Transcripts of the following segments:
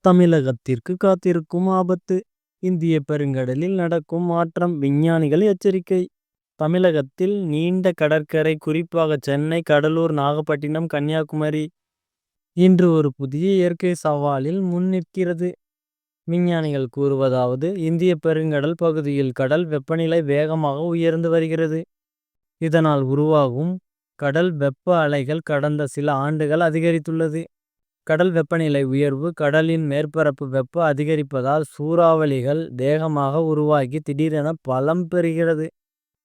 தமிழகத்திற்கு காத்திருக்கும் ஆபத்து. இந்திய பெருங்கடலில் நடக்கும் மாற்றம் விஞ்ஞானிகள் எச்சரிக்கை. தமிழகத்தில் நீண்ட கடற்கரை, குறிப்பாக சென்னை, கடலூர், நாகப்பட்டினம், கன்னியாகுமரி இன்று ஒரு புதிய இயற்கை சவாலில் முன் நிற்கிறது. விஞ்ஞானிகள் கூறுவதாவது: இந்திய பெருங்கடல் பகுதியில் கடல் வெப்பநிலை வேகமாக உயர்ந்து வருகிறது. இதனால் உருவாகும் கடல் வெப்ப அலைகள் கடந்த சில ஆண்டுகள் அதிகரித்துள்ளது. கடல் வெப்பநிலை உயர்வு கடலின் மேற்பரப்பு வெப்ப அதிகரிப்பதால் சூறாவளிகள் வேகமாக உருவாகி திடீரென பலம் பெறுகிறது.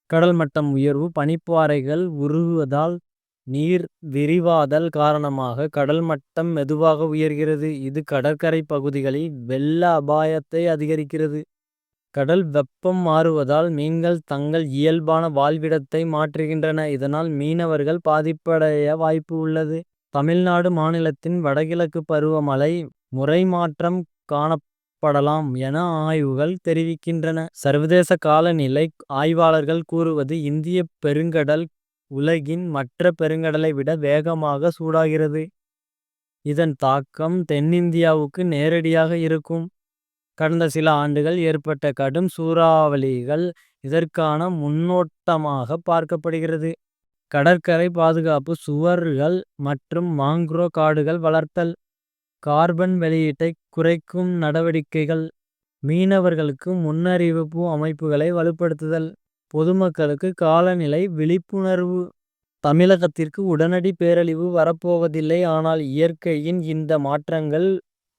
கடல் மட்டம் உயர்வு பனிப்பாறைகள் உருகுவதால் நீர் விரிவாதல் காரணமாக கடல் மட்டம் மெதுவாக உயர்கிறது. இது கடற்கரை பகுதிகளில் வெள்ள அபாயத்தை அதிகரிக்கிறது. கடல் வெப்பம் மாறுவதால் மீன்கள் தங்கள் இயல்பான வாழ்விடத்தை மாற்றுகின்றன. இதனால் மீனவர்கள் பாதிப்படைய வாய்ப்பு உள்ளது. தமிழ்நாடு மாநிலத்தின் வடகிழக்கு பருவமழை முறைமாற்றம் காணப்படலாம் என ஆய்வுகள் தெரிவிக்கின்றன. சர்வதேச காலநிலை ஆய்வாளர்கள் கூறுவது: இந்திய பெருங்கடல் உலகின் மற்ற பெருங்கடலை விட வேகமாக சூடாகிறது. இதன் தாக்கம் தென்னிந்தியாவுக்கு நேரடியாக இருக்கும். கடந்த சில ஆண்டுகள் ஏற்பட்ட கடும் சூறாவளிகள் இதற்கான முன்னோட்டமாக பார்க்கப்படுகிறது. கடற்கரை பாதுகாப்பு சுவர்கள் மற்றும் மாங்க்ரோ காடுகள் வளர்த்தல். கார்பன் வெளியீட்டை குறைக்கும் நடவடிக்கைகள். மீனவர்களுக்கு முன்னறிவிப்பு அமைப்புகளை வலுப்படுத்துதல். பொதுமக்களுக்கு காலநிலை விழிப்புணர்வு. தமிழகத்திற்கு உடனடி பேரழிவு வரப்போவதில்லை, ஆனால் இயற்கையின் இந்த மாற்றங்கள்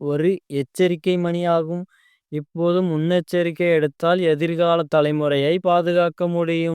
ஒரு எச்சரிக்கை மணியாகும். இப்போது முன்னெச்சரிக்கை எடுத்தால் எதிர்கால தலைமுறையை பாதுகாக்க முடியும்.